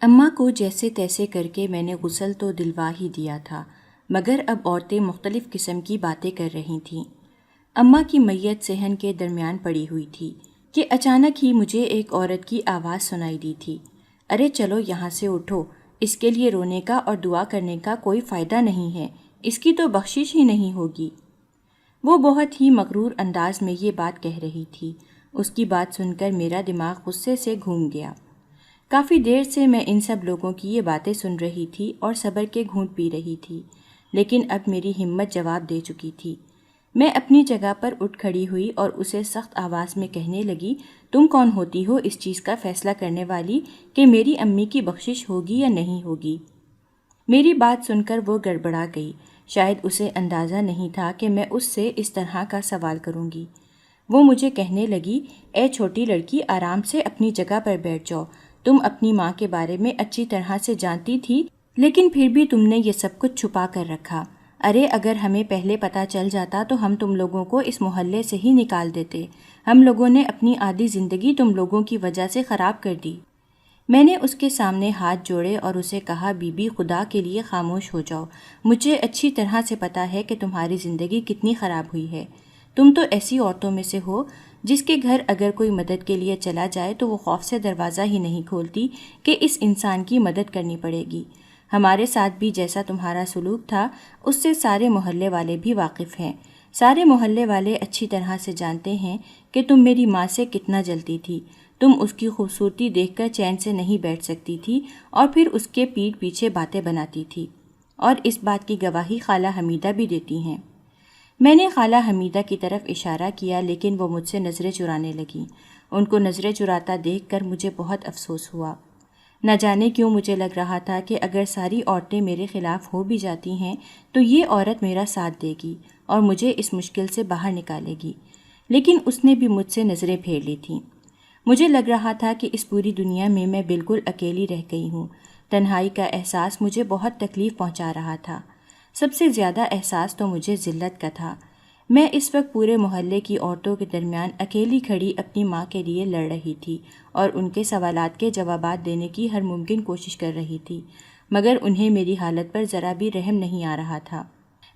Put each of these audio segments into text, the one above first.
اماں کو جیسے تیسے کر کے میں نے غسل تو دلوا ہی دیا تھا، مگر اب عورتیں مختلف قسم کی باتیں کر رہی تھیں۔ اماں کی میت صحن کے درمیان پڑی ہوئی تھی کہ اچانک ہی مجھے ایک عورت کی آواز سنائی دی تھی، ارے چلو یہاں سے اٹھو، اس کے لیے رونے کا اور دعا کرنے کا کوئی فائدہ نہیں ہے، اس کی تو بخشش ہی نہیں ہوگی۔ وہ بہت ہی مغرور انداز میں یہ بات کہہ رہی تھی۔ اس کی بات سن کر میرا دماغ غصے سے گھوم گیا۔ کافی دیر سے میں ان سب لوگوں کی یہ باتیں سن رہی تھی اور صبر کے گھونٹ پی رہی تھی، لیکن اب میری ہمت جواب دے چکی تھی۔ میں اپنی جگہ پر اٹھ کھڑی ہوئی اور اسے سخت آواز میں کہنے لگی، تم کون ہوتی ہو اس چیز کا فیصلہ کرنے والی کہ میری امی کی بخشش ہوگی یا نہیں ہوگی؟ میری بات سن کر وہ گڑبڑا گئی۔ شاید اسے اندازہ نہیں تھا کہ میں اس سے اس طرح کا سوال کروں گی۔ وہ مجھے کہنے لگی، اے چھوٹی لڑکی، آرام سے اپنی جگہ پر بیٹھ جاؤ۔ تم اپنی ماں کے بارے میں اچھی طرح سے جانتی تھی، لیکن پھر بھی تم نے یہ سب کچھ چھپا کر رکھا۔ ارے اگر ہمیں پہلے پتہ چل جاتا تو ہم تم لوگوں کو اس محلے سے ہی نکال دیتے۔ ہم لوگوں نے اپنی آدھی زندگی تم لوگوں کی وجہ سے خراب کر دی۔ میں نے اس کے سامنے ہاتھ جوڑے اور اسے کہا، بی بی خدا کے لیے خاموش ہو جاؤ، مجھے اچھی طرح سے پتہ ہے کہ تمہاری زندگی کتنی خراب ہوئی ہے۔ تم تو ایسی عورتوں میں سے ہو جس کے گھر اگر کوئی مدد کے لیے چلا جائے تو وہ خوف سے دروازہ ہی نہیں کھولتی کہ اس انسان کی مدد کرنی پڑے گی۔ ہمارے ساتھ بھی جیسا تمہارا سلوک تھا اس سے سارے محلے والے بھی واقف ہیں۔ سارے محلے والے اچھی طرح سے جانتے ہیں کہ تم میری ماں سے کتنا جلتی تھی۔ تم اس کی خوبصورتی دیکھ کر چین سے نہیں بیٹھ سکتی تھی اور پھر اس کے پیٹھ پیچھے باتیں بناتی تھی، اور اس بات کی گواہی خالہ حمیدہ بھی دیتی ہیں۔ میں نے خالہ حمیدہ کی طرف اشارہ کیا، لیکن وہ مجھ سے نظریں چرانے لگیں۔ ان کو نظریں چراتا دیکھ کر مجھے بہت افسوس ہوا۔ نہ جانے کیوں مجھے لگ رہا تھا کہ اگر ساری عورتیں میرے خلاف ہو بھی جاتی ہیں تو یہ عورت میرا ساتھ دے گی اور مجھے اس مشکل سے باہر نکالے گی، لیکن اس نے بھی مجھ سے نظریں پھیر لی تھیں۔ مجھے لگ رہا تھا کہ اس پوری دنیا میں میں بالکل اکیلی رہ گئی ہوں۔ تنہائی کا احساس مجھے بہت تکلیف پہنچا رہا تھا۔ سب سے زیادہ احساس تو مجھے ذلت کا تھا۔ میں اس وقت پورے محلے کی عورتوں کے درمیان اکیلی کھڑی اپنی ماں کے لیے لڑ رہی تھی اور ان کے سوالات کے جوابات دینے کی ہر ممکن کوشش کر رہی تھی، مگر انہیں میری حالت پر ذرا بھی رحم نہیں آ رہا تھا۔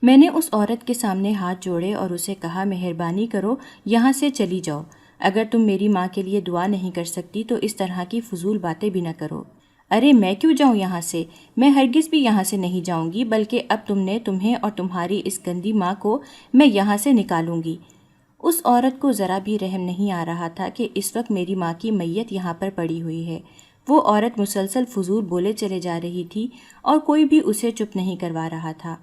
میں نے اس عورت کے سامنے ہاتھ جوڑے اور اسے کہا، مہربانی کرو یہاں سے چلی جاؤ۔ اگر تم میری ماں کے لیے دعا نہیں کر سکتی تو اس طرح کی فضول باتیں بھی نہ کرو۔ ارے میں کیوں جاؤں یہاں سے؟ میں ہرگز بھی یہاں سے نہیں جاؤں گی، بلکہ اب تمہیں اور تمہاری اس گندی ماں کو میں یہاں سے نکالوں گی۔ اس عورت کو ذرا بھی رحم نہیں آ رہا تھا کہ اس وقت میری ماں کی میت یہاں پر پڑی ہوئی ہے۔ وہ عورت مسلسل فضول بولے چلے جا رہی تھی اور کوئی بھی اسے چپ نہیں کروا رہا تھا۔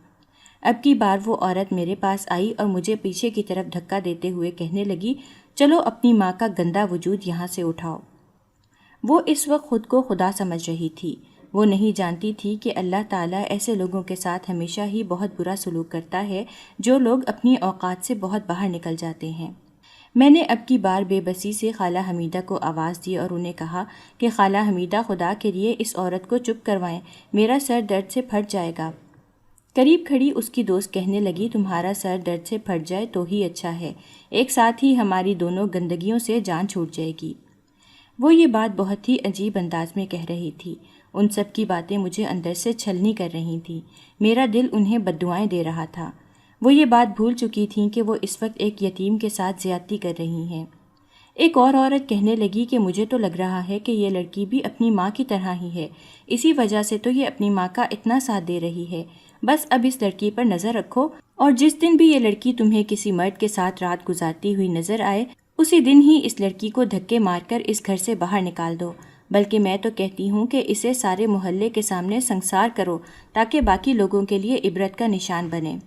اب کی بار وہ عورت میرے پاس آئی اور مجھے پیچھے کی طرف دھکا دیتے ہوئے کہنے لگی، چلو اپنی ماں کا گندا وجود یہاں سے اٹھاؤ۔ وہ اس وقت خود کو خدا سمجھ رہی تھی۔ وہ نہیں جانتی تھی کہ اللہ تعالیٰ ایسے لوگوں کے ساتھ ہمیشہ ہی بہت برا سلوک کرتا ہے جو لوگ اپنی اوقات سے بہت باہر نکل جاتے ہیں۔ میں نے اب کی بار بے بسی سے خالہ حمیدہ کو آواز دی اور انہیں کہا کہ خالہ حمیدہ، خدا کے لیے اس عورت کو چپ کروائیں، میرا سر درد سے پھٹ جائے گا۔ قریب کھڑی اس کی دوست کہنے لگی، تمہارا سر درد سے پھٹ جائے تو ہی اچھا ہے، ایک ساتھ ہی ہماری دونوں گندگیوں سے جان چھوٹ جائے گی۔ وہ یہ بات بہت ہی عجیب انداز میں کہہ رہی تھی۔ ان سب کی باتیں مجھے اندر سے چھلنی کر رہی تھیں۔ میرا دل انہیں بددعائیں دے رہا تھا۔ وہ یہ بات بھول چکی تھیں کہ وہ اس وقت ایک یتیم کے ساتھ زیادتی کر رہی ہیں۔ ایک اور عورت کہنے لگی کہ مجھے تو لگ رہا ہے کہ یہ لڑکی بھی اپنی ماں کی طرح ہی ہے، اسی وجہ سے تو یہ اپنی ماں کا اتنا ساتھ دے رہی ہے۔ بس اب اس لڑکی پر نظر رکھو، اور جس دن بھی یہ لڑکی تمہیں کسی مرد کے ساتھ رات گزارتی ہوئی نظر آئے اسی دن ہی اس لڑکی کو دھکے مار کر اس گھر سے باہر نکال دو، بلکہ میں تو کہتی ہوں کہ اسے سارے محلے کے سامنے سنسار کرو تاکہ باقی لوگوں کے لیے عبرت کا نشان بنے۔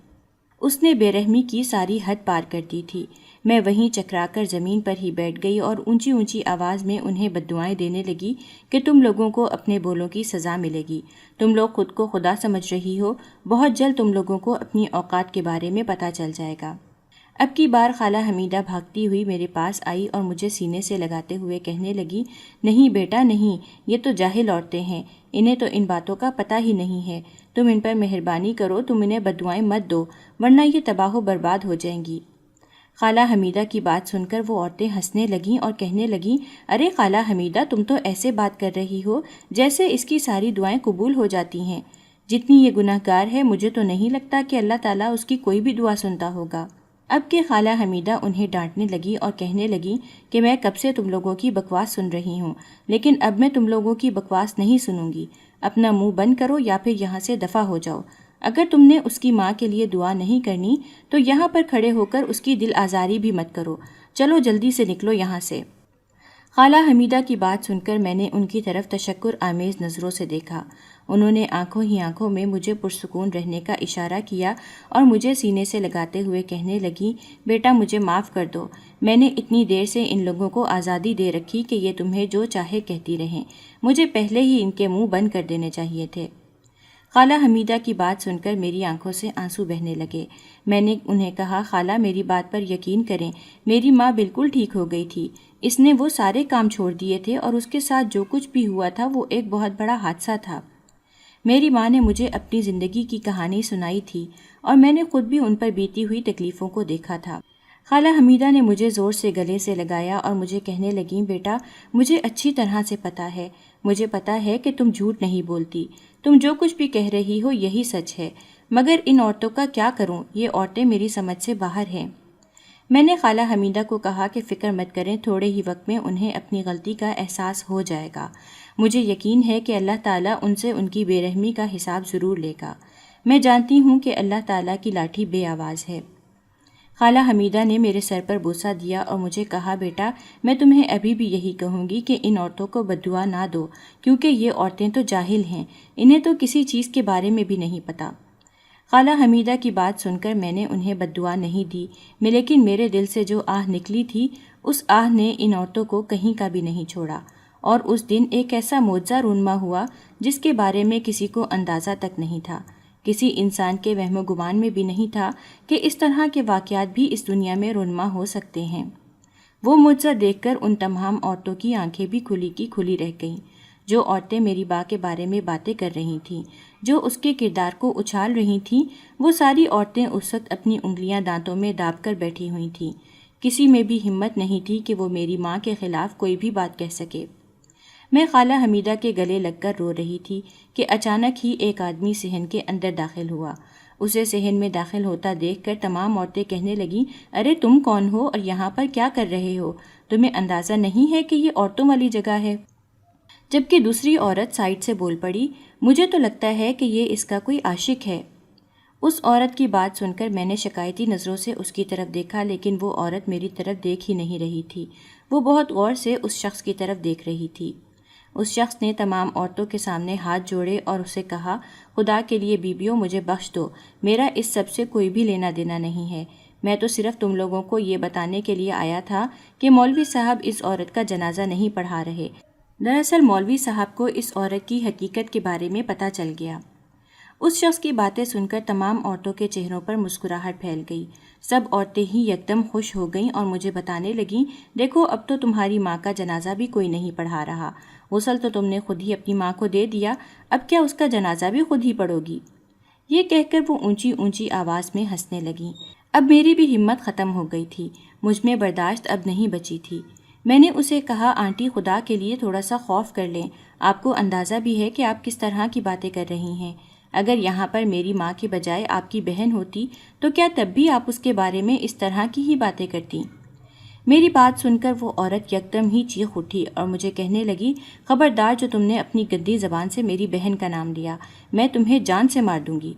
اس نے بے رحمی کی ساری حد پار کر دی تھی۔ میں وہیں چکرا کر زمین پر ہی بیٹھ گئی اور اونچی اونچی آواز میں انہیں بددعائیں دینے لگی کہ تم لوگوں کو اپنے بولوں کی سزا ملے گی۔ تم لوگ خود کو خدا سمجھ رہی ہو، بہت جلد تم لوگوں کو اپنی اوقات کے بارے میں پتہ چل جائے گا۔ اب کی بار خالہ حمیدہ بھاگتی ہوئی میرے پاس آئی اور مجھے سینے سے لگاتے ہوئے کہنے لگی، نہیں بیٹا نہیں، یہ تو جاہل عورتیں ہیں، انہیں تو ان باتوں کا پتہ ہی نہیں ہے، تم ان پر مہربانی کرو، تم انہیں بددعائیں مت دو ورنہ یہ تباہ و برباد ہو جائیں گی۔ خالہ حمیدہ کی بات سن کر وہ عورتیں ہنسنے لگیں اور کہنے لگیں، ارے خالہ حمیدہ، تم تو ایسے بات کر رہی ہو جیسے اس کی ساری دعائیں قبول ہو جاتی ہیں۔ جتنی یہ گناہ گار ہے، مجھے تو نہیں لگتا کہ اللہ تعالیٰ اس کی کوئی بھی دعا سنتا ہوگا۔ اب کہ خالہ حمیدہ انہیں ڈانٹنے لگی اور کہنے لگی کہ میں کب سے تم لوگوں کی بکواس سن رہی ہوں، لیکن اب میں تم لوگوں کی بکواس نہیں سنوں گی۔ اپنا منہ بند کرو یا پھر یہاں سے دفع ہو جاؤ۔ اگر تم نے اس کی ماں کے لیے دعا نہیں کرنی تو یہاں پر کھڑے ہو کر اس کی دل آزاری بھی مت کرو۔ چلو جلدی سے نکلو یہاں سے۔ خالہ حمیدہ کی بات سن کر میں نے ان کی طرف تشکر آمیز نظروں سے دیکھا۔ انہوں نے آنکھوں ہی آنکھوں میں مجھے پرسکون رہنے کا اشارہ کیا اور مجھے سینے سے لگاتے ہوئے کہنے لگی، بیٹا مجھے معاف کر دو، میں نے اتنی دیر سے ان لوگوں کو آزادی دے رکھی کہ یہ تمہیں جو چاہے کہتی رہیں، مجھے پہلے ہی ان کے منہ بند کر دینے چاہیے تھے۔ خالہ حمیدہ کی بات سن کر میری آنکھوں سے آنسو بہنے لگے۔ میں نے انہیں کہا، خالہ میری بات پر یقین کریں، میری ماں بالکل ٹھیک ہو گئی تھی، اس نے وہ سارے کام چھوڑ دیے تھے اور اس کے ساتھ جو کچھ بھی ہوا تھا وہ ایک بہت بڑا حادثہ تھا۔ میری ماں نے مجھے اپنی زندگی کی کہانی سنائی تھی اور میں نے خود بھی ان پر بیتی ہوئی تکلیفوں کو دیکھا تھا۔ خالہ حمیدہ نے مجھے زور سے گلے سے لگایا اور مجھے کہنے لگیں، بیٹا مجھے اچھی طرح سے پتہ ہے، مجھے پتہ ہے کہ تم جھوٹ نہیں بولتی، تم جو کچھ بھی کہہ رہی ہو یہی سچ ہے، مگر ان عورتوں کا کیا کروں، یہ عورتیں میری سمجھ سے باہر ہیں۔ میں نے خالہ حمیدہ کو کہا کہ فکر مت کریں، تھوڑے ہی وقت میں انہیں اپنی غلطی کا احساس ہو جائے گا، مجھے یقین ہے کہ اللہ تعالیٰ ان سے ان کی بے رحمی کا حساب ضرور لے گا، میں جانتی ہوں کہ اللہ تعالیٰ کی لاٹھی بے آواز ہے۔ خالہ حمیدہ نے میرے سر پر بوسہ دیا اور مجھے کہا، بیٹا میں تمہیں ابھی بھی یہی کہوں گی کہ ان عورتوں کو بددعا نہ دو، کیونکہ یہ عورتیں تو جاہل ہیں، انہیں تو کسی چیز کے بارے میں بھی نہیں پتہ۔ خالہ حمیدہ کی بات سن کر میں نے انہیں بددعا نہیں دی، لیکن میرے دل سے جو آہ نکلی تھی اس آہ نے ان عورتوں کو کہیں کا بھی نہیں چھوڑا، اور اس دن ایک ایسا معجزہ رونما ہوا جس کے بارے میں کسی کو اندازہ تک نہیں تھا، کسی انسان کے وہم و گمان میں بھی نہیں تھا کہ اس طرح کے واقعات بھی اس دنیا میں رونما ہو سکتے ہیں۔ وہ معجزہ دیکھ کر ان تمام عورتوں کی آنکھیں بھی کھلی کی کھلی رہ گئیں۔ جو عورتیں میری ماں کے بارے میں باتیں کر رہی تھیں، جو اس کے کردار کو اچھال رہی تھیں، وہ ساری عورتیں اس وقت اپنی انگلیاں دانتوں میں داب کر بیٹھی ہوئی تھیں۔ کسی میں بھی ہمت نہیں تھی کہ وہ میری ماں کے خلاف کوئی بھی بات کہہ سکے۔ میں خالہ حمیدہ کے گلے لگ کر رو رہی تھی کہ اچانک ہی ایک آدمی صحن کے اندر داخل ہوا۔ اسے صحن میں داخل ہوتا دیکھ کر تمام عورتیں کہنے لگیں، ارے تم کون ہو اور یہاں پر کیا کر رہے ہو؟ تمہیں اندازہ نہیں ہے کہ یہ عورتوں والی جگہ ہے؟ جبکہ دوسری عورت سائڈ سے بول پڑی، مجھے تو لگتا ہے کہ یہ اس کا کوئی عاشق ہے۔ اس عورت کی بات سن کر میں نے شکایتی نظروں سے اس کی طرف دیکھا، لیکن وہ عورت میری طرف دیکھ ہی نہیں رہی تھی، وہ بہت غور سے اس شخص کی طرف دیکھ رہی تھی۔ اس شخص نے تمام عورتوں کے سامنے ہاتھ جوڑے اور اسے کہا، خدا کے لیے بیبیوں مجھے بخش دو، میرا اس سب سے کوئی بھی لینا دینا نہیں ہے، میں تو صرف تم لوگوں کو یہ بتانے کے لیے آیا تھا کہ مولوی صاحب اس عورت کا جنازہ نہیں پڑھا رہے۔ دراصل مولوی صاحب کو اس عورت کی حقیقت کے بارے میں پتہ چل گیا۔ اس شخص کی باتیں سن کر تمام عورتوں کے چہروں پر مسکراہٹ پھیل گئی، سب عورتیں ہی یکدم خوش ہو گئیں اور مجھے بتانے لگیں، دیکھو اب تو تمہاری ماں کا جنازہ بھی کوئی نہیں پڑھا رہا، غسل تو تم نے خود ہی اپنی ماں کو دے دیا، اب کیا اس کا جنازہ بھی خود ہی پڑھو گی؟ یہ کہہ کر وہ اونچی اونچی آواز میں ہنسنے لگیں۔ اب میری بھی ہمت ختم ہو گئی تھی، مجھ میں برداشت اب نہیں بچی تھی۔ میں نے اسے کہا، آنٹی خدا کے لیے تھوڑا سا خوف کر لیں، آپ کو اندازہ بھی ہے کہ آپ کس طرح کی باتیں کر رہی ہیں، اگر یہاں پر میری ماں کے بجائے آپ کی بہن ہوتی تو کیا تب بھی آپ اس کے بارے میں اس طرح کی ہی باتیں کرتی؟ میری بات سن کر وہ عورت یکدم ہی چیخ اٹھی اور مجھے کہنے لگی، خبردار جو تم نے اپنی گندی زبان سے میری بہن کا نام لیا، میں تمہیں جان سے مار دوں گی۔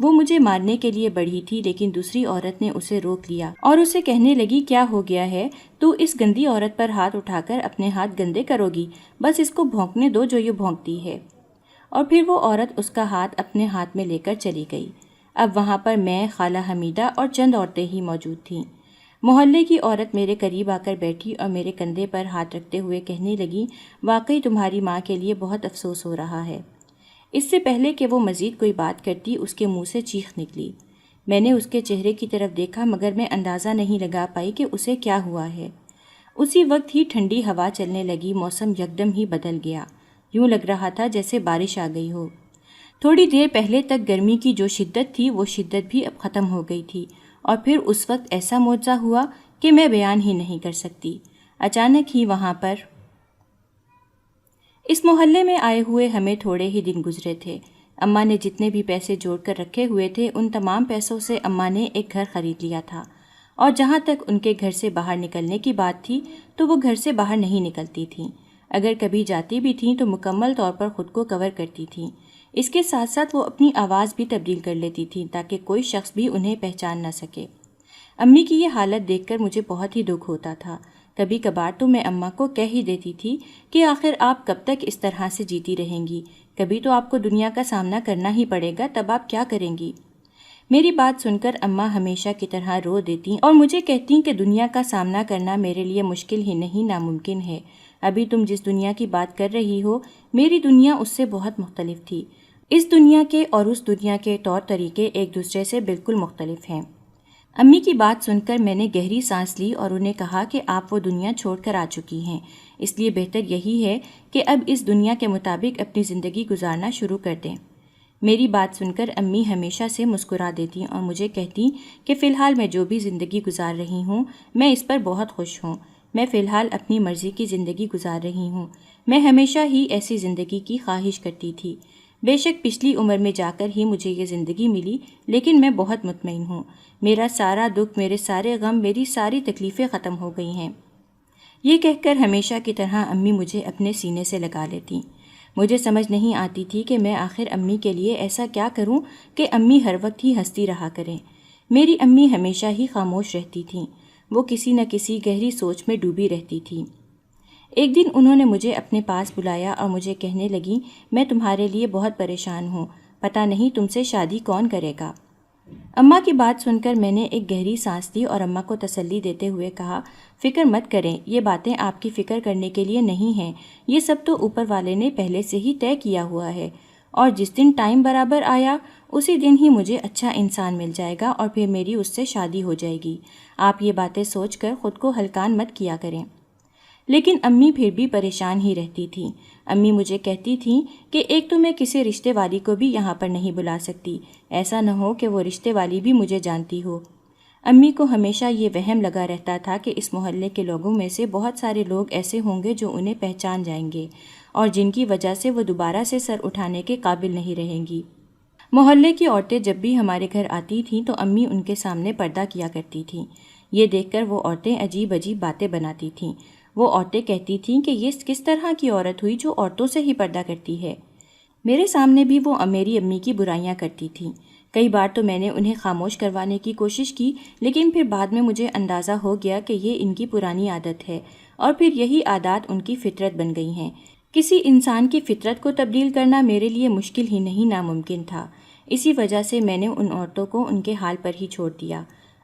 وہ مجھے مارنے کے لیے بڑھی تھی، لیکن دوسری عورت نے اسے روک لیا اور اسے کہنے لگی، کیا ہو گیا ہے؟ تو اس گندی عورت پر ہاتھ اٹھا کر اپنے ہاتھ گندے کرو گی؟ بس اس کو بھونکنے دو جو یہ بھونکتی ہے۔ اور پھر وہ عورت اس کا ہاتھ اپنے ہاتھ میں لے کر چلی گئی۔ اب وہاں پر میں، خالہ حمیدہ اور چند عورتیں ہی موجود تھیں۔ محلے کی عورت میرے قریب آ کر بیٹھی اور میرے کندھے پر ہاتھ رکھتے ہوئے کہنے لگی، واقعی تمہاری ماں کے لیے بہت افسوس ہو رہا ہے۔ اس سے پہلے کہ وہ مزید کوئی بات کرتی اس کے منہ سے چیخ نکلی۔ میں نے اس کے چہرے کی طرف دیکھا، مگر میں اندازہ نہیں لگا پائی کہ اسے کیا ہوا ہے۔ اسی وقت ہی ٹھنڈی ہوا چلنے لگی، موسم یکدم ہی بدل گیا، یوں لگ رہا تھا جیسے بارش آ گئی ہو۔ تھوڑی دیر پہلے تک گرمی کی جو شدت تھی وہ شدت بھی اب ختم ہو گئی تھی، اور پھر اس وقت ایسا معجزہ ہوا کہ میں بیان ہی نہیں کر سکتی۔ اچانک ہی وہاں پر اس محلے میں آئے ہوئے ہمیں تھوڑے ہی دن گزرے تھے۔ اماں نے جتنے بھی پیسے جوڑ کر رکھے ہوئے تھے ان تمام پیسوں سے اماں نے ایک گھر خرید لیا تھا، اور جہاں تک ان کے گھر سے باہر نکلنے کی بات تھی تو وہ گھر سے باہر نہیں نکلتی تھیں۔ اگر کبھی جاتی بھی تھیں تو مکمل طور پر خود کو کور کرتی تھیں۔ اس کے ساتھ ساتھ وہ اپنی آواز بھی تبدیل کر لیتی تھیں تاکہ کوئی شخص بھی انہیں پہچان نہ سکے۔ امی کی یہ حالت دیکھ کر مجھے بہت ہی دکھ ہوتا تھا۔ کبھی کبھار تو میں اماں کو کہہ ہی دیتی تھی کہ آخر آپ کب تک اس طرح سے جیتی رہیں گی، کبھی تو آپ کو دنیا کا سامنا کرنا ہی پڑے گا، تب آپ کیا کریں گی؟ میری بات سن کر اماں ہمیشہ کی طرح رو دیتی اور مجھے کہتی کہ دنیا کا سامنا کرنا میرے لیے مشکل ہی نہیں ناممکن ہے۔ ابھی تم جس دنیا کی بات کر رہی ہو میری دنیا اس سے بہت مختلف تھی۔ اس دنیا کے اور اس دنیا کے طور طریقے ایک دوسرے سے بالکل مختلف ہیں۔ امی کی بات سن کر میں نے گہری سانس لی اور انہیں کہا کہ آپ وہ دنیا چھوڑ کر آ چکی ہیں، اس لیے بہتر یہی ہے کہ اب اس دنیا کے مطابق اپنی زندگی گزارنا شروع کر دیں۔ میری بات سن کر امی ہمیشہ سے مسکرا دیتی اور مجھے کہتی کہ فی الحال میں جو بھی زندگی گزار رہی ہوں میں اس پر بہت خوش ہوں۔ میں فی الحال اپنی مرضی کی زندگی گزار رہی ہوں۔ میں ہمیشہ ہی ایسی زندگی کی خواہش کرتی تھی۔ بے شک پچھلی عمر میں جا کر ہی مجھے یہ زندگی ملی، لیکن میں بہت مطمئن ہوں۔ میرا سارا دکھ، میرے سارے غم، میری ساری تکلیفیں ختم ہو گئی ہیں۔ یہ کہہ کر ہمیشہ کی طرح امی مجھے اپنے سینے سے لگا لیتی۔ مجھے سمجھ نہیں آتی تھی کہ میں آخر امی کے لیے ایسا کیا کروں کہ امی ہر وقت ہی ہنستی رہا کریں۔ میری امی ہمیشہ ہی خاموش رہتی تھیں، وہ کسی نہ کسی گہری سوچ میں ڈوبی رہتی تھیں۔ ایک دن انہوں نے مجھے اپنے پاس بلایا اور مجھے کہنے لگیں، میں تمہارے لیے بہت پریشان ہوں، پتہ نہیں تم سے شادی کون کرے گا۔ اماں کی بات سن کر میں نے ایک گہری سانس لی اور اماں کو تسلی دیتے ہوئے کہا، فکر مت کریں، یہ باتیں آپ کی فکر کرنے کے لیے نہیں ہیں، یہ سب تو اوپر والے نے پہلے سے ہی طے کیا ہوا ہے، اور جس دن ٹائم برابر آیا اسی دن ہی مجھے اچھا انسان مل جائے گا اور پھر میری اس سے شادی ہو جائے گی۔ آپ یہ باتیں سوچ کر خود کو ہلکان مت کیا کریں۔ لیکن امی پھر بھی پریشان ہی رہتی تھیں۔ امی مجھے کہتی تھیں کہ ایک تو میں کسی رشتے والی کو بھی یہاں پر نہیں بلا سکتی، ایسا نہ ہو کہ وہ رشتے والی بھی مجھے جانتی ہو۔ امی کو ہمیشہ یہ وہم لگا رہتا تھا کہ اس محلے کے لوگوں میں سے بہت سارے لوگ ایسے ہوں گے جو انہیں پہچان جائیں گے اور جن کی وجہ سے وہ دوبارہ سے سر اٹھانے کے قابل نہیں رہیں گی۔ محلے کی عورتیں جب بھی ہمارے گھر آتی تھیں تو امی ان کے سامنے پردہ کیا کرتی تھیں۔ یہ دیکھ کر وہ عورتیں عجیب عجیب باتیں بناتی تھیں۔ وہ عورتیں کہتی تھیں کہ یہ کس طرح کی عورت ہوئی جو عورتوں سے ہی پردہ کرتی ہے۔ میرے سامنے بھی وہ میری امی کی برائیاں کرتی تھیں۔ کئی بار تو میں نے انہیں خاموش کروانے کی کوشش کی، لیکن پھر بعد میں مجھے اندازہ ہو گیا کہ یہ ان کی پرانی عادت ہے اور پھر یہی عادات ان کی فطرت بن گئی ہیں۔ کسی انسان کی فطرت کو تبدیل کرنا میرے لیے مشکل ہی نہیں ناممکن تھا۔ اسی وجہ سے میں نے ان عورتوں کو ان کے حال پر ہی چھوڑ دیا۔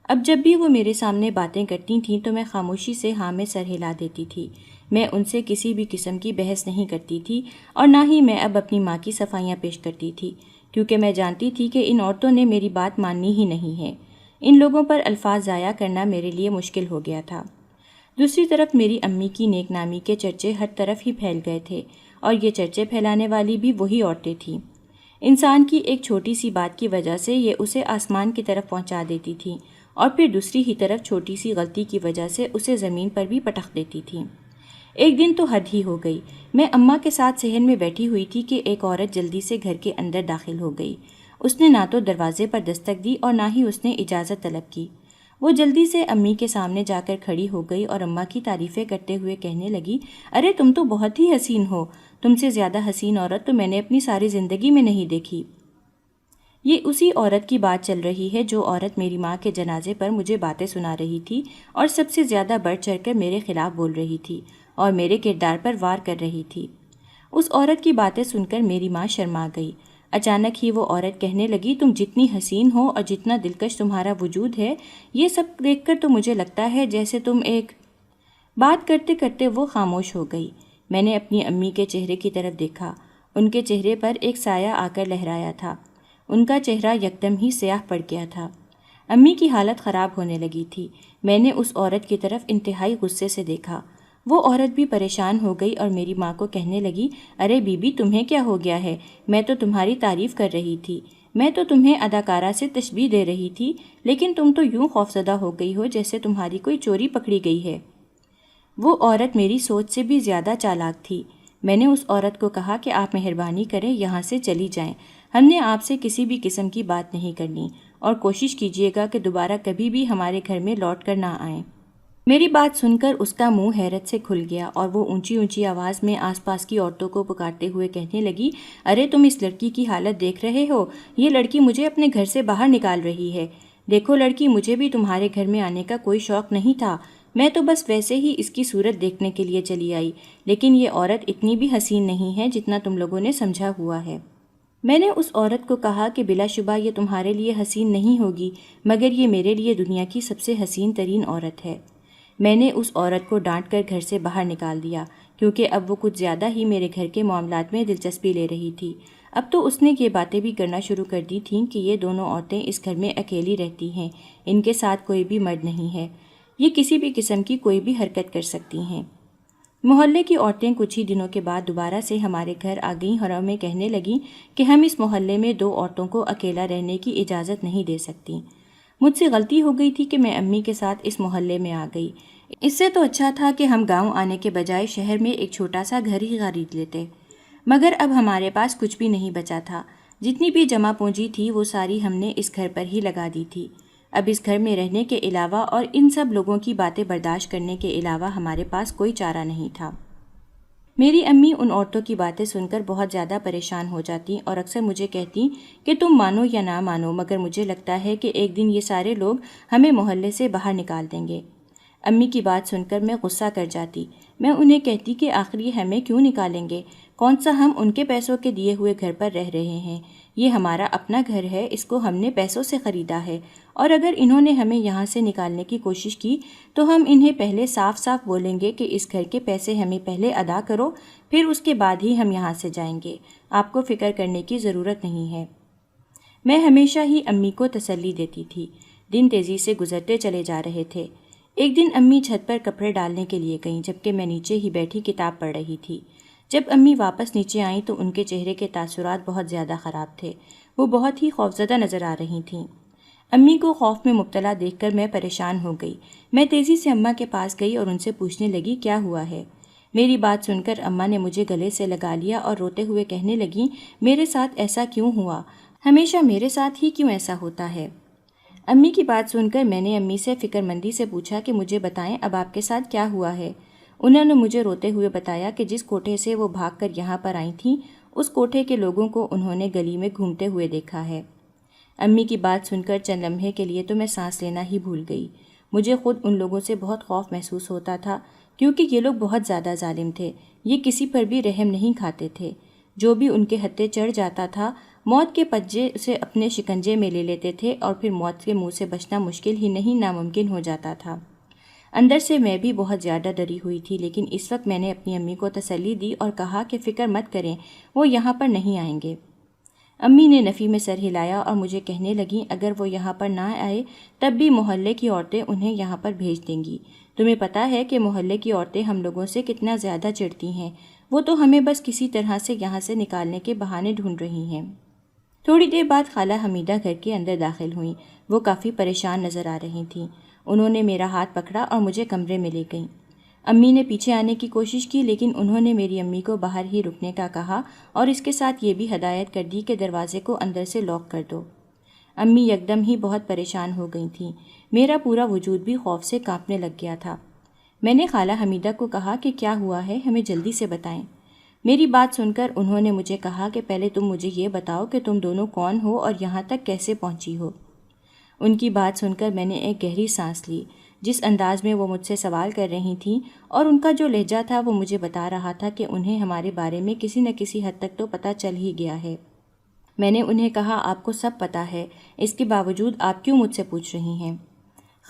اب جب بھی وہ میرے سامنے باتیں کرتی تھیں تو میں خاموشی سے ہاں میں سر ہلا دیتی تھی۔ میں ان سے کسی بھی قسم کی بحث نہیں کرتی تھی اور نہ ہی میں اب اپنی ماں کی صفائیاں پیش کرتی تھی، کیونکہ میں جانتی تھی کہ ان عورتوں نے میری بات ماننی ہی نہیں ہے۔ ان لوگوں پر الفاظ ضائع کرنا میرے لیے مشکل ہو گیا تھا۔ دوسری طرف میری امی کی نیک نامی کے چرچے ہر طرف ہی پھیل گئے تھے، اور یہ چرچے پھیلانے والی بھی وہی عورتیں تھیں۔ انسان کی ایک چھوٹی سی بات کی وجہ سے یہ اسے آسمان کی طرف پہنچا دیتی تھیں اور پھر دوسری ہی طرف چھوٹی سی غلطی کی وجہ سے اسے زمین پر بھی پٹخ دیتی تھیں۔ ایک دن تو حد ہی ہو گئی۔ میں اماں کے ساتھ صحن میں بیٹھی ہوئی تھی کہ ایک عورت جلدی سے گھر کے اندر داخل ہو گئی۔ اس نے نہ تو دروازے پر دستک دی اور نہ ہی اس نے اجازت طلب کی۔ وہ جلدی سے امی کے سامنے جا کر کھڑی ہو گئی اور اماں کی تعریفیں کرتے ہوئے کہنے لگی، ارے تم تو بہت ہی حسین ہو، تم سے زیادہ حسین عورت تو میں نے اپنی ساری زندگی میں نہیں دیکھی۔ یہ اسی عورت کی بات چل رہی ہے جو عورت میری ماں کے جنازے پر مجھے باتیں سنا رہی تھی اور سب سے زیادہ بڑھ چڑھ کر میرے خلاف بول رہی تھی اور میرے کردار پر وار کر رہی تھی۔ اس عورت کی باتیں سن کر میری ماں شرما گئی۔ اچانک ہی وہ عورت کہنے لگی، تم جتنی حسین ہو اور جتنا دلکش تمہارا وجود ہے، یہ سب دیکھ کر تو مجھے لگتا ہے جیسے تم ایک… بات کرتے کرتے وہ خاموش ہو گئی۔ میں نے اپنی امی کے چہرے کی طرف دیکھا۔ ان کے چہرے پر ایک سایہ آ کر لہرایا تھا۔ ان کا چہرہ یکدم ہی سیاہ پڑ گیا تھا۔ امی کی حالت خراب ہونے لگی تھی۔ میں نے اس عورت کی طرف انتہائی غصے سے دیکھا۔ وہ عورت بھی پریشان ہو گئی اور میری ماں کو کہنے لگی، ارے بی بی تمہیں کیا ہو گیا ہے؟ میں تو تمہاری تعریف کر رہی تھی۔ میں تو تمہیں اداکارہ سے تشبیہ دے رہی تھی، لیکن تم تو یوں خوفزدہ ہو گئی ہو جیسے تمہاری کوئی چوری پکڑی گئی ہے۔ وہ عورت میری سوچ سے بھی زیادہ چالاک تھی۔ میں نے اس عورت کو کہا کہ آپ مہربانی کریں یہاں سے چلی جائیں، ہم نے آپ سے کسی بھی قسم کی بات نہیں کرنی، اور کوشش کیجیے گا کہ دوبارہ کبھی بھی ہمارے گھر میں لوٹ کر نہ آئیں۔ میری بات سن کر اس کا منہ حیرت سے کھل گیا اور وہ اونچی اونچی آواز میں آس پاس کی عورتوں کو پکارتے ہوئے کہنے لگی، ارے تم اس لڑکی کی حالت دیکھ رہے ہو، یہ لڑکی مجھے اپنے گھر سے باہر نکال رہی ہے۔ دیکھو لڑکی، مجھے بھی تمہارے گھر میں آنے کا کوئی شوق نہیں تھا، میں تو بس ویسے ہی اس کی صورت دیکھنے کے لیے چلی آئی، لیکن یہ عورت اتنی بھی حسین نہیں ہے جتنا تم لوگوں نے سمجھا ہوا ہے۔ میں نے اس عورت کو کہا کہ بلا شبہ یہ تمہارے لیے حسین نہیں ہوگی، مگر یہ میرے لیے دنیا کی سب سے حسین ترین عورت ہے۔ میں نے اس عورت کو ڈانٹ کر گھر سے باہر نکال دیا، کیونکہ اب وہ کچھ زیادہ ہی میرے گھر کے معاملات میں دلچسپی لے رہی تھی۔ اب تو اس نے یہ باتیں بھی کرنا شروع کر دی تھیں کہ یہ دونوں عورتیں اس گھر میں اکیلی رہتی ہیں، ان کے ساتھ کوئی بھی مرد نہیں ہے، یہ کسی بھی قسم کی کوئی بھی حرکت کر سکتی ہیں۔ محلے کی عورتیں کچھ ہی دنوں کے بعد دوبارہ سے ہمارے گھر آ گئیں اور ہمیں کہنے لگیں کہ ہم اس محلے میں 2 عورتوں کو اکیلا رہنے کی اجازت نہیں دے سکتی۔ مجھ سے غلطی ہو گئی تھی کہ میں امی کے ساتھ اس محلے میں آ گئی، اس سے تو اچھا تھا کہ ہم گاؤں آنے کے بجائے شہر میں ایک چھوٹا سا گھر ہی خرید لیتے، مگر اب ہمارے پاس کچھ بھی نہیں بچا تھا، جتنی بھی جمع پونجی تھی وہ ساری ہم نے اس گھر پر ہی لگا دی تھی۔ اب اس گھر میں رہنے کے علاوہ اور ان سب لوگوں کی باتیں برداشت کرنے کے علاوہ ہمارے پاس کوئی چارہ نہیں تھا۔ میری امی ان عورتوں کی باتیں سن کر بہت زیادہ پریشان ہو جاتی اور اکثر مجھے کہتی کہ تم مانو یا نہ مانو، مگر مجھے لگتا ہے کہ ایک دن یہ سارے لوگ ہمیں محلے سے باہر نکال دیں گے۔ امی کی بات سن کر میں غصہ کر جاتی۔ میں انہیں کہتی کہ آخر یہ ہمیں کیوں نکالیں گے؟ کون سا ہم ان کے پیسوں کے دیے ہوئے گھر پر رہ رہے ہیں؟ یہ ہمارا اپنا گھر ہے، اس کو ہم نے پیسوں سے خریدا ہے، اور اگر انہوں نے ہمیں یہاں سے نکالنے کی کوشش کی تو ہم انہیں پہلے صاف صاف بولیں گے کہ اس گھر کے پیسے ہمیں پہلے ادا کرو، پھر اس کے بعد ہی ہم یہاں سے جائیں گے، آپ کو فکر کرنے کی ضرورت نہیں ہے۔ میں ہمیشہ ہی امی کو تسلی دیتی تھی۔ دن تیزی سے گزرتے چلے جا رہے تھے۔ ایک دن امی چھت پر کپڑے ڈالنے کے لیے گئیں، جبکہ میں نیچے ہی بیٹھی کتاب پڑھ رہی تھی۔ جب امی واپس نیچے آئیں تو ان کے چہرے کے تاثرات بہت زیادہ خراب تھے، وہ بہت ہی خوفزدہ نظر آ رہی تھیں۔ امی کو خوف میں مبتلا دیکھ کر میں پریشان ہو گئی۔ میں تیزی سے اماں کے پاس گئی اور ان سے پوچھنے لگی کیا ہوا ہے۔ میری بات سن کر اماں نے مجھے گلے سے لگا لیا اور روتے ہوئے کہنے لگیں، میرے ساتھ ایسا کیوں ہوا؟ ہمیشہ میرے ساتھ ہی کیوں ایسا ہوتا ہے؟ امی کی بات سن کر میں نے امی سے فکر مندی سے پوچھا کہ مجھے بتائیں اب آپ کے ساتھ کیا ہوا ہے۔ انہوں نے مجھے روتے ہوئے بتایا کہ جس کوٹھے سے وہ بھاگ کر یہاں پر آئی تھیں، اس کوٹھے کے لوگوں کو انہوں نے گلی میں گھومتے ہوئے دیکھا ہے۔ امی کی بات سن کر چند لمحے کے لیے تو میں سانس لینا ہی بھول گئی۔ مجھے خود ان لوگوں سے بہت خوف محسوس ہوتا تھا، کیونکہ یہ لوگ بہت زیادہ ظالم تھے، یہ کسی پر بھی رحم نہیں کھاتے تھے۔ جو بھی ان کے ہتھے چڑھ جاتا تھا، موت کے پنجے سے اپنے شکنجے میں لے لیتے تھے، اور پھر موت کے منہ سے بچنا مشکل ہی نہیں ناممکن ہو جاتا تھا۔ اندر سے میں بھی بہت زیادہ ڈری ہوئی تھی، لیکن اس وقت میں نے اپنی امی کو تسلی دی اور کہا کہ فکر مت کریں، وہ یہاں پر نہیں آئیں گے۔ امی نے نفی میں سر ہلایا اور مجھے کہنے لگیں اگر وہ یہاں پر نہ آئے تب بھی محلے کی عورتیں انہیں یہاں پر بھیج دیں گی۔ تمہیں پتہ ہے کہ محلے کی عورتیں ہم لوگوں سے کتنا زیادہ چڑھتی ہیں، وہ تو ہمیں بس کسی طرح سے یہاں سے نکالنے کے بہانے ڈھونڈ رہی ہیں۔ تھوڑی دیر بعد خالہ حمیدہ گھر کے اندر داخل ہوئیں۔ وہ کافی پریشان نظر آ رہی تھیں۔ انہوں نے میرا ہاتھ پکڑا اور مجھے کمرے میں لے گئیں۔ امی نے پیچھے آنے کی کوشش کی، لیکن انہوں نے میری امی کو باہر ہی رکنے کا کہا اور اس کے ساتھ یہ بھی ہدایت کر دی کہ دروازے کو اندر سے لاک کر دو۔ امی یکدم ہی بہت پریشان ہو گئی تھیں۔ میرا پورا وجود بھی خوف سے کانپنے لگ گیا تھا۔ میں نے خالہ حمیدہ کو کہا کہ کیا ہوا ہے، ہمیں جلدی سے بتائیں۔ میری بات سن کر انہوں نے مجھے کہا کہ پہلے تم مجھے یہ بتاؤ کہ تم دونوں کون ہو اور یہاں تک کیسے پہنچی ہو۔ ان کی بات سن کر میں نے ایک گہری سانس لی۔ جس انداز میں وہ مجھ سے سوال کر رہی تھیں اور ان کا جو لہجہ تھا وہ مجھے بتا رہا تھا کہ انہیں ہمارے بارے میں کسی نہ کسی حد تک تو پتہ چل ہی گیا ہے۔ میں نے انہیں کہا آپ کو سب پتہ ہے، اس کے باوجود آپ کیوں مجھ سے پوچھ رہی ہیں؟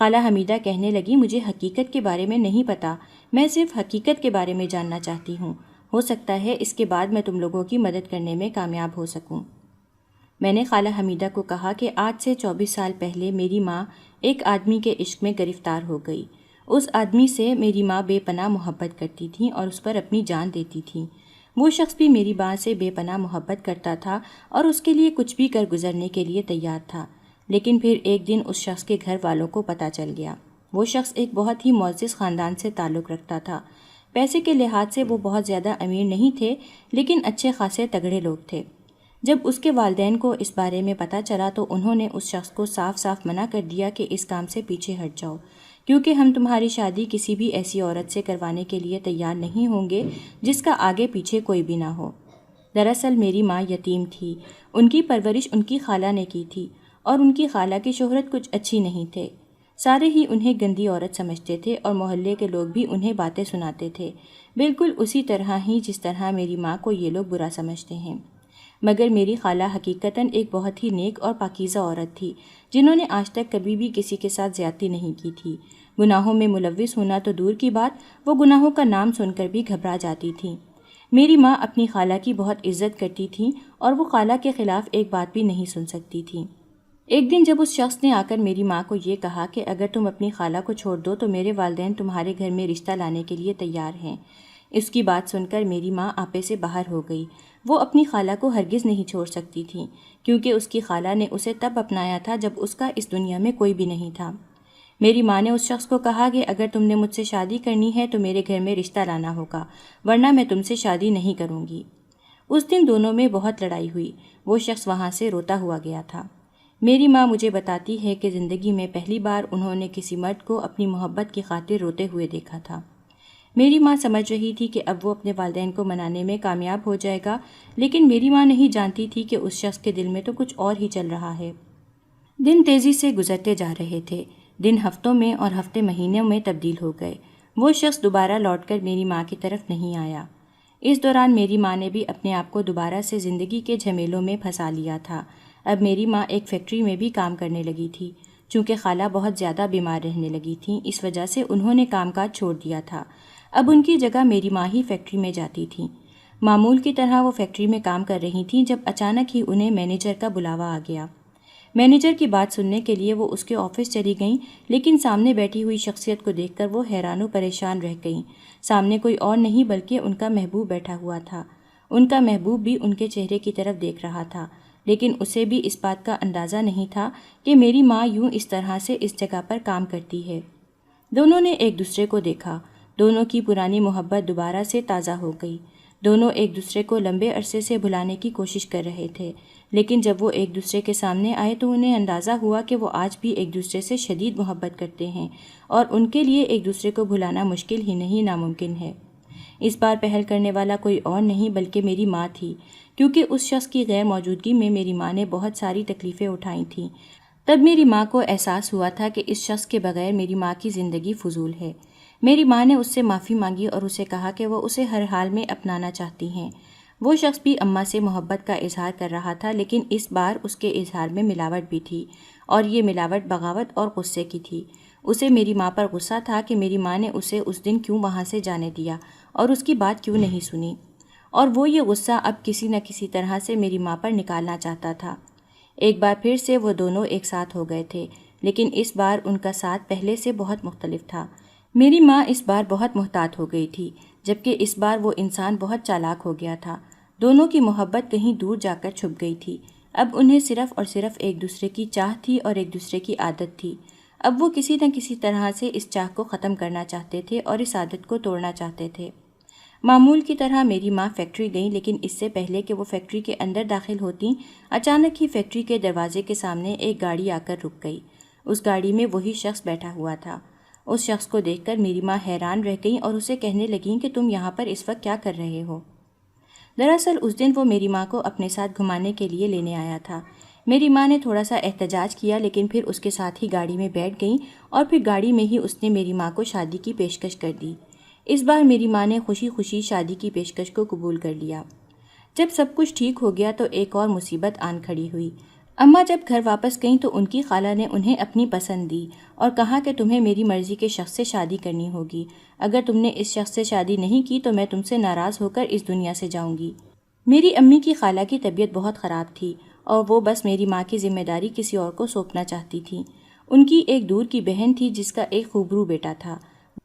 خالہ حمیدہ کہنے لگی مجھے حقیقت کے بارے میں نہیں پتہ، میں صرف حقیقت کے بارے میں جاننا چاہتی ہوں، ہو سکتا ہے اس کے بعد میں تم لوگوں کی مدد کرنے میں کامیاب ہو سکوں۔ میں نے خالہ حمیدہ کو کہا کہ آج سے 24 سال پہلے میری ماں ایک آدمی کے عشق میں گرفتار ہو گئی۔ اس آدمی سے میری ماں بے پناہ محبت کرتی تھیں اور اس پر اپنی جان دیتی تھیں۔ وہ شخص بھی میری ماں سے بے پناہ محبت کرتا تھا اور اس کے لیے کچھ بھی کر گزرنے کے لیے تیار تھا۔ لیکن پھر ایک دن اس شخص کے گھر والوں کو پتہ چل گیا۔ وہ شخص ایک بہت ہی معزز خاندان سے تعلق رکھتا تھا۔ پیسے کے لحاظ سے وہ بہت زیادہ امیر نہیں تھے، لیکن اچھے خاصے تگڑے لوگ تھے۔ جب اس کے والدین کو اس بارے میں پتہ چلا تو انہوں نے اس شخص کو صاف صاف منع کر دیا کہ اس کام سے پیچھے ہٹ جاؤ، کیونکہ ہم تمہاری شادی کسی بھی ایسی عورت سے کروانے کے لیے تیار نہیں ہوں گے جس کا آگے پیچھے کوئی بھی نہ ہو۔ دراصل میری ماں یتیم تھی۔ ان کی پرورش ان کی خالہ نے کی تھی، اور ان کی خالہ کی شہرت کچھ اچھی نہیں تھے۔ سارے ہی انہیں گندی عورت سمجھتے تھے اور محلے کے لوگ بھی انہیں باتیں سناتے تھے، بالکل اسی طرح ہی جس طرح میری ماں کو یہ لوگ برا سمجھتے ہیں۔ مگر میری خالہ حقیقتاً ایک بہت ہی نیک اور پاکیزہ عورت تھی، جنہوں نے آج تک کبھی بھی کسی کے ساتھ زیادتی نہیں کی تھی۔ گناہوں میں ملوث ہونا تو دور کی بات، وہ گناہوں کا نام سن کر بھی گھبرا جاتی تھیں۔ میری ماں اپنی خالہ کی بہت عزت کرتی تھیں اور وہ خالہ کے خلاف ایک بات بھی نہیں سن سکتی تھیں۔ ایک دن جب اس شخص نے آ کر میری ماں کو یہ کہا کہ اگر تم اپنی خالہ کو چھوڑ دو تو میرے والدین تمہارے گھر میں رشتہ لانے کے لیے تیار ہیں، اس کی بات سن کر میری ماں آپے سے باہر ہو گئی۔ وہ اپنی خالہ کو ہرگز نہیں چھوڑ سکتی تھیں، کیونکہ اس کی خالہ نے اسے تب اپنایا تھا جب اس کا اس دنیا میں کوئی بھی نہیں تھا۔ میری ماں نے اس شخص کو کہا کہ اگر تم نے مجھ سے شادی کرنی ہے تو میرے گھر میں رشتہ لانا ہوگا، ورنہ میں تم سے شادی نہیں کروں گی۔ اس دن دونوں میں بہت لڑائی ہوئی۔ وہ شخص وہاں سے روتا ہوا گیا تھا۔ میری ماں مجھے بتاتی ہے کہ زندگی میں پہلی بار انہوں نے کسی مرد کو اپنی محبت کی خاطر روتے ہوئے دیکھا تھا۔ میری ماں سمجھ رہی تھی کہ اب وہ اپنے والدین کو منانے میں کامیاب ہو جائے گا، لیکن میری ماں نہیں جانتی تھی کہ اس شخص کے دل میں تو کچھ اور ہی چل رہا ہے۔ دن تیزی سے گزرتے جا رہے تھے۔ دن ہفتوں میں اور ہفتے مہینوں میں تبدیل ہو گئے۔ وہ شخص دوبارہ لوٹ کر میری ماں کی طرف نہیں آیا۔ اس دوران میری ماں نے بھی اپنے آپ کو دوبارہ سے زندگی کے جھمیلوں میں پھنسا لیا تھا۔ اب میری ماں ایک فیکٹری میں بھی کام کرنے لگی تھی۔ چونکہ خالہ بہت زیادہ بیمار رہنے لگی تھیں، اس وجہ سے انہوں نے کام کاج چھوڑ دیا تھا۔ اب ان کی جگہ میری ماں ہی فیکٹری میں جاتی تھیں۔ معمول کی طرح وہ فیکٹری میں کام کر رہی تھیں جب اچانک ہی انہیں مینیجر کا بلاوا آ گیا۔ مینیجر کی بات سننے کے لیے وہ اس کے آفس چلی گئیں، لیکن سامنے بیٹھی ہوئی شخصیت کو دیکھ کر وہ حیران و پریشان رہ گئیں۔ سامنے کوئی اور نہیں بلکہ ان کا محبوب بیٹھا ہوا تھا۔ ان کا محبوب بھی ان کے چہرے کی طرف دیکھ رہا تھا، لیکن اسے بھی اس بات کا اندازہ نہیں تھا کہ میری ماں یوں اس طرح سے اس جگہ پر کام کرتی ہے۔ دونوں نے ایک دوسرے کو دیکھا۔ دونوں کی پرانی محبت دوبارہ سے تازہ ہو گئی۔ دونوں ایک دوسرے کو لمبے عرصے سے بھلانے کی کوشش کر رہے تھے، لیکن جب وہ ایک دوسرے کے سامنے آئے تو انہیں اندازہ ہوا کہ وہ آج بھی ایک دوسرے سے شدید محبت کرتے ہیں، اور ان کے لیے ایک دوسرے کو بھلانا مشکل ہی نہیں ناممکن ہے۔ اس بار پہل کرنے والا کوئی اور نہیں بلکہ میری ماں تھی، کیونکہ اس شخص کی غیر موجودگی میں میری ماں نے بہت ساری تکلیفیں اٹھائی تھیں۔ تب میری ماں کو احساس ہوا تھا کہ اس شخص کے بغیر میری ماں کی زندگی فضول ہے۔ میری ماں نے اس سے معافی مانگی اور اسے کہا کہ وہ اسے ہر حال میں اپنانا چاہتی ہیں۔ وہ شخص بھی اماں سے محبت کا اظہار کر رہا تھا، لیکن اس بار اس کے اظہار میں ملاوٹ بھی تھی، اور یہ ملاوٹ بغاوت اور غصے کی تھی۔ اسے میری ماں پر غصہ تھا کہ میری ماں نے اسے اس دن کیوں وہاں سے جانے دیا اور اس کی بات کیوں نہیں سنی، اور وہ یہ غصہ اب کسی نہ کسی طرح سے میری ماں پر نکالنا چاہتا تھا۔ ایک بار پھر سے وہ دونوں ایک ساتھ ہو گئے تھے، لیکن اس بار ان کا ساتھ پہلے سے بہت مختلف تھا۔ میری ماں اس بار بہت محتاط ہو گئی تھی، جبکہ اس بار وہ انسان بہت چالاک ہو گیا تھا۔ دونوں کی محبت کہیں دور جا کر چھپ گئی تھی۔ اب انہیں صرف اور صرف ایک دوسرے کی چاہ تھی اور ایک دوسرے کی عادت تھی۔ اب وہ کسی نہ کسی طرح سے اس چاہ کو ختم کرنا چاہتے تھے اور اس عادت کو توڑنا چاہتے تھے۔ معمول کی طرح میری ماں فیکٹری گئیں، لیکن اس سے پہلے کہ وہ فیکٹری کے اندر داخل ہوتیں، اچانک ہی فیکٹری کے دروازے کے سامنے ایک گاڑی آ کر رک گئی۔ اس گاڑی میں وہی شخص بیٹھا ہوا تھا۔ اس شخص کو دیکھ کر میری ماں حیران رہ گئیں اور اسے کہنے لگیں کہ تم یہاں پر اس وقت کیا کر رہے ہو؟ دراصل اس دن وہ میری ماں کو اپنے ساتھ گھمانے کے لیے لینے آیا تھا۔ میری ماں نے تھوڑا سا احتجاج کیا، لیکن پھر اس کے ساتھ ہی گاڑی میں بیٹھ گئیں، اور پھر گاڑی میں ہی اس نے میری ماں کو شادی کی پیشکش کر دی۔ اس بار میری ماں نے خوشی خوشی شادی کی پیشکش کو قبول کر لیا۔ جب سب کچھ ٹھیک ہو گیا تو ایک اور مصیبت آن کھڑی ہوئی۔ اماں جب گھر واپس گئیں تو ان کی خالہ نے انہیں اپنی پسند دی اور کہا کہ تمہیں میری مرضی کے شخص سے شادی کرنی ہوگی۔ اگر تم نے اس شخص سے شادی نہیں کی تو میں تم سے ناراض ہو کر اس دنیا سے جاؤں گی۔ میری امی کی خالہ کی طبیعت بہت خراب تھی اور وہ بس میری ماں کی ذمہ داری کسی اور کو سونپنا چاہتی تھیں۔ ان کی ایک دور کی بہن تھی جس کا ایک خوبرو بیٹا تھا۔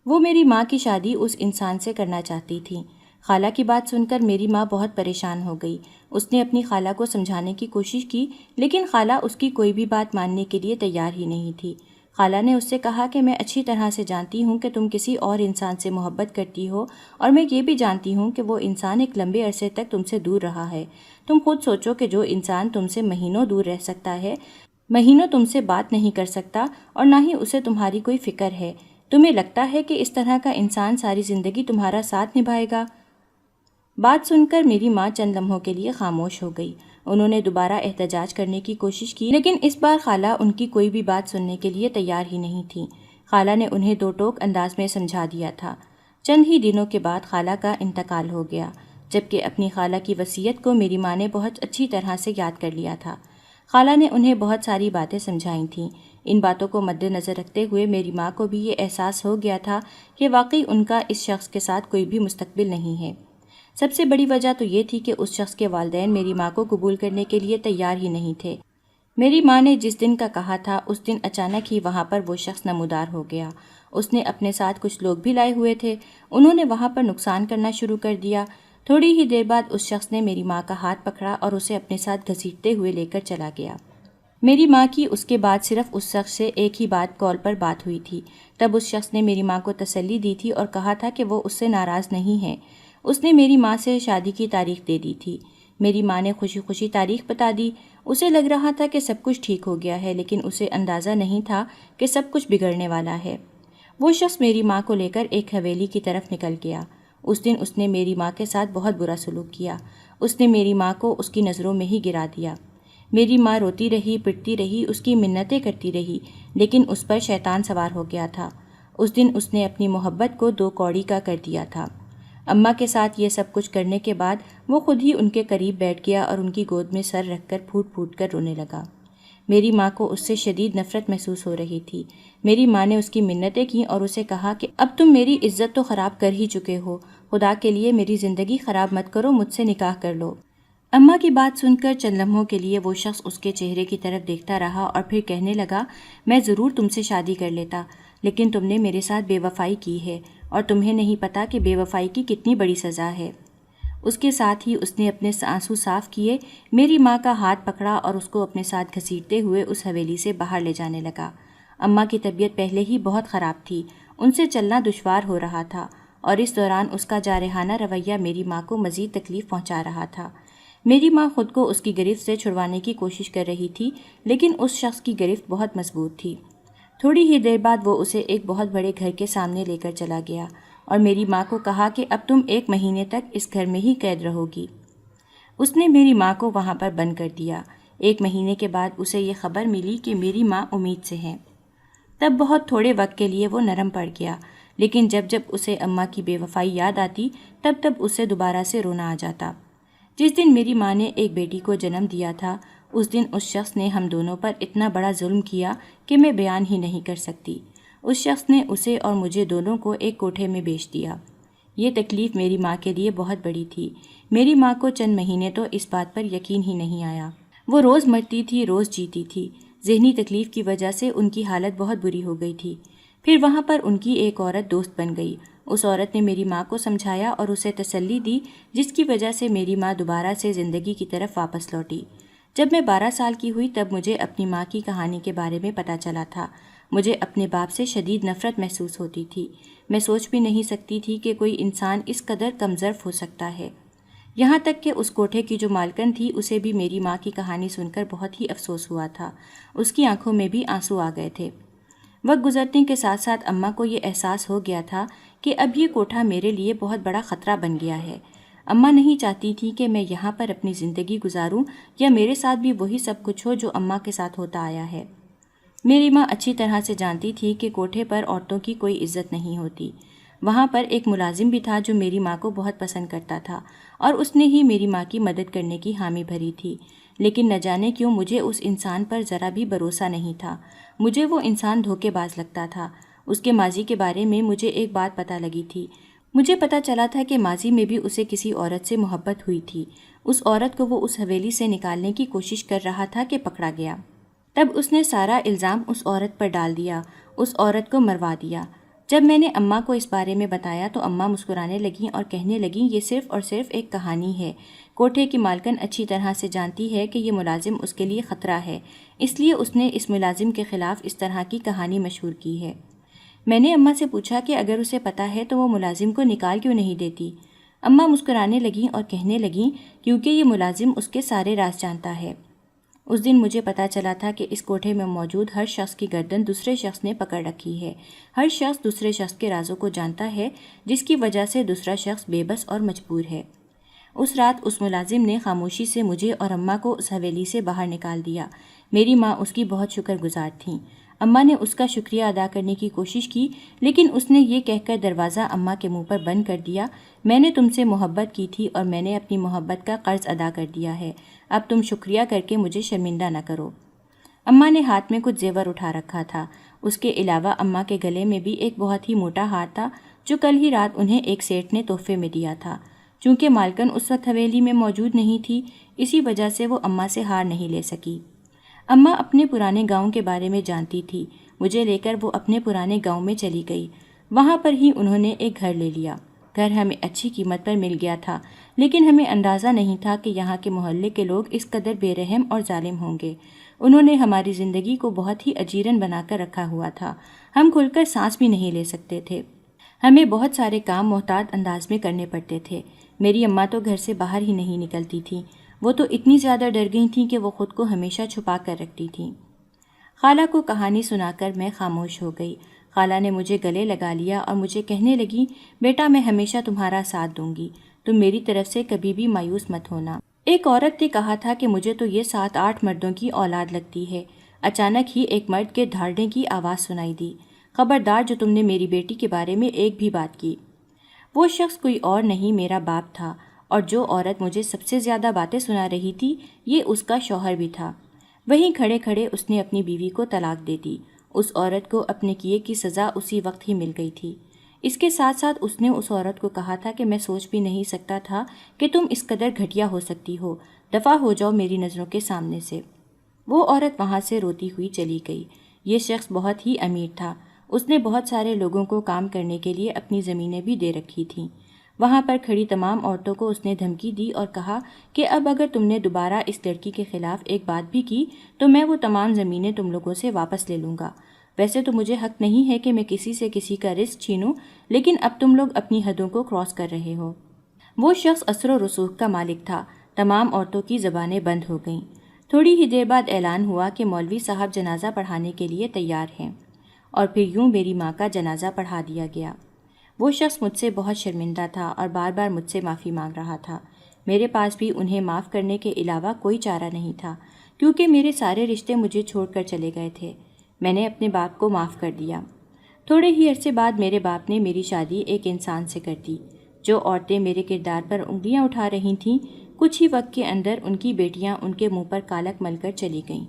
وہ میری ماں کی شادی اس انسان سے کرنا چاہتی تھیں۔ خالہ کی بات سن کر میری ماں بہت پریشان ہو گئی۔ اس نے اپنی خالہ کو سمجھانے کی کوشش کی، لیکن خالہ اس کی کوئی بھی بات ماننے کے لیے تیار ہی نہیں تھی۔ خالہ نے اس سے کہا کہ میں اچھی طرح سے جانتی ہوں کہ تم کسی اور انسان سے محبت کرتی ہو، اور میں یہ بھی جانتی ہوں کہ وہ انسان ایک لمبے عرصے تک تم سے دور رہا ہے۔ تم خود سوچو کہ جو انسان تم سے مہینوں دور رہ سکتا ہے، مہینوں تم سے بات نہیں کر سکتا، اور نہ ہی اسے تمہاری کوئی فکر ہے، تمہیں لگتا ہے کہ اس طرح کا انسان ساری زندگی تمہارا ساتھ نبھائے گا؟ بات سن کر میری ماں چند لمحوں کے لیے خاموش ہو گئی۔ انہوں نے دوبارہ احتجاج کرنے کی کوشش کی، لیکن اس بار خالہ ان کی کوئی بھی بات سننے کے لیے تیار ہی نہیں تھی۔ خالہ نے انہیں دو ٹوک انداز میں سمجھا دیا تھا۔ چند ہی دنوں کے بعد خالہ کا انتقال ہو گیا، جبکہ اپنی خالہ کی وصیت کو میری ماں نے بہت اچھی طرح سے یاد کر لیا تھا۔ خالہ نے انہیں بہت ساری باتیں سمجھائی تھیں۔ ان باتوں کو مد نظر رکھتے ہوئے میری ماں کو بھی یہ احساس ہو گیا تھا کہ واقعی ان کا اس شخص کے ساتھ کوئی بھی مستقبل نہیں ہے۔ سب سے بڑی وجہ تو یہ تھی کہ اس شخص کے والدین میری ماں کو قبول کرنے کے لیے تیار ہی نہیں تھے۔ میری ماں نے جس دن کا کہا تھا، اس دن اچانک ہی وہاں پر وہ شخص نمودار ہو گیا۔ اس نے اپنے ساتھ کچھ لوگ بھی لائے ہوئے تھے۔ انہوں نے وہاں پر نقصان کرنا شروع کر دیا۔ تھوڑی ہی دیر بعد اس شخص نے میری ماں کا ہاتھ پکڑا اور اسے اپنے ساتھ گھسیٹتے ہوئے لے کر چلا گیا۔ میری ماں کی اس کے بعد صرف اس شخص سے ایک ہی بات کال پر بات ہوئی تھی۔ تب اس شخص نے میری ماں کو تسلی دی تھی اور کہا تھا کہ وہ اس سے ناراض نہیں ہے۔ اس نے میری ماں سے شادی کی تاریخ دے دی تھی۔ میری ماں نے خوشی خوشی تاریخ بتا دی۔ اسے لگ رہا تھا کہ سب کچھ ٹھیک ہو گیا ہے، لیکن اسے اندازہ نہیں تھا کہ سب کچھ بگڑنے والا ہے۔ وہ شخص میری ماں کو لے کر ایک حویلی کی طرف نکل گیا۔ اس دن اس نے میری ماں کے ساتھ بہت برا سلوک کیا۔ اس نے میری ماں کو اس کی نظروں میں ہی گرا دیا۔ میری ماں روتی رہی، پٹتی رہی، اس کی منتیں کرتی رہی، لیکن اس پر شیطان سوار ہو گیا تھا۔ اس دن اس نے اپنی محبت کو دو کوڑی کا کر دیا تھا۔ اماں کے ساتھ یہ سب کچھ کرنے کے بعد وہ خود ہی ان کے قریب بیٹھ گیا اور ان کی گود میں سر رکھ کر پھوٹ پھوٹ کر رونے لگا۔ میری ماں کو اس سے شدید نفرت محسوس ہو رہی تھی۔ میری ماں نے اس کی منتیں کیں اور اسے کہا کہ اب تم میری عزت تو خراب کر ہی چکے ہو، خدا کے لیے میری زندگی خراب مت کرو، مجھ سے نکاح کر لو۔ اماں کی بات سن کر چند لمحوں کے لیے وہ شخص اس کے چہرے کی طرف دیکھتا رہا اور پھر کہنے لگا، میں ضرور تم سے شادی کر لیتا، لیکن تم نے میرے ساتھ بے وفائی کی ہے، اور تمہیں نہیں پتا کہ بے وفائی کی کتنی بڑی سزا ہے۔ اس کے ساتھ ہی اس نے اپنے آنسو صاف کیے، میری ماں کا ہاتھ پکڑا اور اس کو اپنے ساتھ گھسیٹتے ہوئے اس حویلی سے باہر لے جانے لگا۔ اماں کی طبیعت پہلے ہی بہت خراب تھی، ان سے چلنا دشوار ہو رہا تھا، اور اس دوران اس کا جارحانہ رویہ میری ماں کو مزید تکلیف پہنچا رہا تھا۔ میری ماں خود کو اس کی گرفت سے چھڑوانے کی کوشش کر رہی تھی، لیکن اس شخص کی گرفت بہت مضبوط تھی۔ تھوڑی ہی دیر بعد وہ اسے ایک بہت بڑے گھر کے سامنے لے کر چلا گیا اور میری ماں کو کہا کہ اب تم 1 مہینے تک اس گھر میں ہی قید رہو گی۔ اس نے میری ماں کو وہاں پر بند کر دیا۔ 1 مہینے کے بعد اسے یہ خبر ملی کہ میری ماں امید سے ہے۔ تب بہت تھوڑے وقت کے لیے وہ نرم پڑ گیا، لیکن جب جب اسے اماں کی بے وفائی یاد آتی تب اسے دوبارہ سے رونا آ جاتا۔ جس دن میری ماں نے ایک بیٹی کو جنم دیا تھا، اس دن اس شخص نے ہم دونوں پر اتنا بڑا ظلم کیا کہ میں بیان ہی نہیں کر سکتی۔ اس شخص نے اسے اور مجھے دونوں کو ایک کوٹھے میں بیچ دیا۔ یہ تکلیف میری ماں کے لیے بہت بڑی تھی۔ میری ماں کو چند مہینے تو اس بات پر یقین ہی نہیں آیا۔ وہ روز مرتی تھی، روز جیتی تھی۔ ذہنی تکلیف کی وجہ سے ان کی حالت بہت بری ہو گئی تھی۔ پھر وہاں پر ان کی ایک عورت دوست بن گئی۔ اس عورت نے میری ماں کو سمجھایا اور اسے تسلی دی، جس کی وجہ سے میری ماں دوبارہ سے زندگی کی طرف واپس لوٹی۔ جب میں 12 سال کی ہوئی تب مجھے اپنی ماں کی کہانی کے بارے میں پتہ چلا تھا۔ مجھے اپنے باپ سے شدید نفرت محسوس ہوتی تھی۔ میں سوچ بھی نہیں سکتی تھی کہ کوئی انسان اس قدر کمظرف ہو سکتا ہے۔ یہاں تک کہ اس کوٹھے کی جو مالکن تھی، اسے بھی میری ماں کی کہانی سن کر بہت ہی افسوس ہوا تھا۔ اس کی آنکھوں میں بھی آنسو آ گئے تھے۔ وقت گزرنے کے ساتھ ساتھ اماں کو یہ احساس ہو گیا تھا کہ اب یہ کوٹھا میرے لیے بہت بڑا خطرہ بن گیا ہے۔ اماں نہیں چاہتی تھی کہ میں یہاں پر اپنی زندگی گزاروں یا میرے ساتھ بھی وہی سب کچھ ہو جو اماں کے ساتھ ہوتا آیا ہے۔ میری ماں اچھی طرح سے جانتی تھی کہ کوٹھے پر عورتوں کی کوئی عزت نہیں ہوتی۔ وہاں پر ایک ملازم بھی تھا جو میری ماں کو بہت پسند کرتا تھا اور اس نے ہی میری ماں کی مدد کرنے کی حامی بھری تھی، لیکن نہ جانے کیوں مجھے اس انسان پر ذرا بھی بھروسہ نہیں تھا۔ مجھے وہ انسان دھوکے باز لگتا تھا۔ اس کے ماضی کے بارے میں مجھے ایک بات پتہ لگی تھی۔ مجھے پتہ چلا تھا کہ ماضی میں بھی اسے کسی عورت سے محبت ہوئی تھی۔ اس عورت کو وہ اس حویلی سے نکالنے کی کوشش کر رہا تھا کہ پکڑا گیا۔ تب اس نے سارا الزام اس عورت پر ڈال دیا، اس عورت کو مروا دیا۔ جب میں نے اماں کو اس بارے میں بتایا تو اماں مسکرانے لگیں اور کہنے لگیں یہ صرف اور صرف ایک کہانی ہے۔ کوٹھے کی مالکن اچھی طرح سے جانتی ہے کہ یہ ملازم اس کے لیے خطرہ ہے، اس لیے اس نے اس ملازم کے خلاف اس طرح کی کہانی مشہور کی ہے۔ میں نے اماں سے پوچھا کہ اگر اسے پتہ ہے تو وہ ملازم کو نکال کیوں نہیں دیتی؟ اماں مسکرانے لگیں اور کہنے لگیں کیونکہ یہ ملازم اس کے سارے راز جانتا ہے۔ اس دن مجھے پتہ چلا تھا کہ اس کوٹھے میں موجود ہر شخص کی گردن دوسرے شخص نے پکڑ رکھی ہے۔ ہر شخص دوسرے شخص کے رازوں کو جانتا ہے، جس کی وجہ سے دوسرا شخص بے بس اور مجبور ہے۔ اس رات اس ملازم نے خاموشی سے مجھے اور اماں کو اس حویلی سے باہر نکال دیا۔ میری ماں اس کی بہت شکر گزار تھیں۔ اماں نے اس کا شکریہ ادا کرنے کی کوشش کی، لیکن اس نے یہ کہہ کر دروازہ اماں کے منہ پر بند کر دیا، میں نے تم سے محبت کی تھی اور میں نے اپنی محبت کا قرض ادا کر دیا ہے، اب تم شکریہ کر کے مجھے شرمندہ نہ کرو۔ اماں نے ہاتھ میں کچھ زیور اٹھا رکھا تھا۔ اس کے علاوہ اماں کے گلے میں بھی ایک بہت ہی موٹا ہار تھا جو کل ہی رات انہیں ایک سیٹھ نے تحفے میں دیا تھا۔ چونکہ مالکن اس وقت حویلی میں موجود نہیں تھی، اسی وجہ سے وہ اماں سے ہار نہیں لے سکی۔ اماں اپنے پرانے گاؤں کے بارے میں جانتی تھی۔ مجھے لے کر وہ اپنے پرانے گاؤں میں چلی گئی۔ وہاں پر ہی انہوں نے ایک گھر لے لیا۔ گھر ہمیں اچھی قیمت پر مل گیا تھا، لیکن ہمیں اندازہ نہیں تھا کہ یہاں کے محلے کے لوگ اس قدر بے رحم اور ظالم ہوں گے۔ انہوں نے ہماری زندگی کو بہت ہی اجیرن بنا کر رکھا ہوا تھا۔ ہم کھل کر سانس بھی نہیں لے سکتے تھے۔ ہمیں بہت سارے کام محتاط انداز میں کرنے پڑتے تھے۔ میری اماں تو گھر سے باہر ہی نہیں نکلتی تھیں۔ وہ تو اتنی زیادہ ڈر گئی تھیں کہ وہ خود کو ہمیشہ چھپا کر رکھتی تھیں۔ خالہ کو کہانی سنا کر میں خاموش ہو گئی۔ خالہ نے مجھے گلے لگا لیا اور مجھے کہنے لگی، بیٹا میں ہمیشہ تمہارا ساتھ دوں گی، تم میری طرف سے کبھی بھی مایوس مت ہونا۔ ایک عورت نے کہا تھا کہ مجھے تو یہ 7-8 مردوں کی اولاد لگتی ہے۔ اچانک ہی ایک مرد کے دھاڑنے کی آواز سنائی دی، خبردار جو تم نے میری بیٹی کے بارے میں ایک بھی بات کی۔ وہ شخص کوئی اور نہیں، میرا باپ تھا، اور جو عورت مجھے سب سے زیادہ باتیں سنا رہی تھی یہ اس کا شوہر بھی تھا۔ وہیں کھڑے کھڑے اس نے اپنی بیوی کو طلاق دے دی۔ اس عورت کو اپنے کیے کی سزا اسی وقت ہی مل گئی تھی۔ اس کے ساتھ ساتھ اس نے اس عورت کو کہا تھا کہ میں سوچ بھی نہیں سکتا تھا کہ تم اس قدر گھٹیا ہو سکتی ہو، دفع ہو جاؤ میری نظروں کے سامنے سے۔ وہ عورت وہاں سے روتی ہوئی چلی گئی۔ یہ شخص بہت ہی امیر تھا۔ اس نے بہت سارے لوگوں کو کام کرنے کے لیے اپنی زمینیں بھی دے رکھی تھیں۔ وہاں پر کھڑی تمام عورتوں کو اس نے دھمکی دی اور کہا کہ اب اگر تم نے دوبارہ اس لڑکی کے خلاف ایک بات بھی کی تو میں وہ تمام زمینیں تم لوگوں سے واپس لے لوں گا۔ ویسے تو مجھے حق نہیں ہے کہ میں کسی سے کسی کا رزق چھینوں، لیکن اب تم لوگ اپنی حدوں کو کراس کر رہے ہو۔ وہ شخص اثر و رسوخ کا مالک تھا۔ تمام عورتوں کی زبانیں بند ہو گئیں۔ تھوڑی ہی دیر بعد اعلان ہوا کہ مولوی صاحب جنازہ پڑھانے کے لیے تیار ہیں، اور پھر یوں میری ماں کا جنازہ پڑھا دیا گیا۔ وہ شخص مجھ سے بہت شرمندہ تھا اور بار بار مجھ سے معافی مانگ رہا تھا۔ میرے پاس بھی انہیں معاف کرنے کے علاوہ کوئی چارہ نہیں تھا، کیونکہ میرے سارے رشتے مجھے چھوڑ کر چلے گئے تھے۔ میں نے اپنے باپ کو معاف کر دیا۔ تھوڑے ہی عرصے بعد میرے باپ نے میری شادی ایک انسان سے کر دی۔ جو عورتیں میرے کردار پر انگلیاں اٹھا رہی تھیں، کچھ ہی وقت کے اندر ان کی بیٹیاں ان کے منہ پر کالک مل کر چلی گئیں۔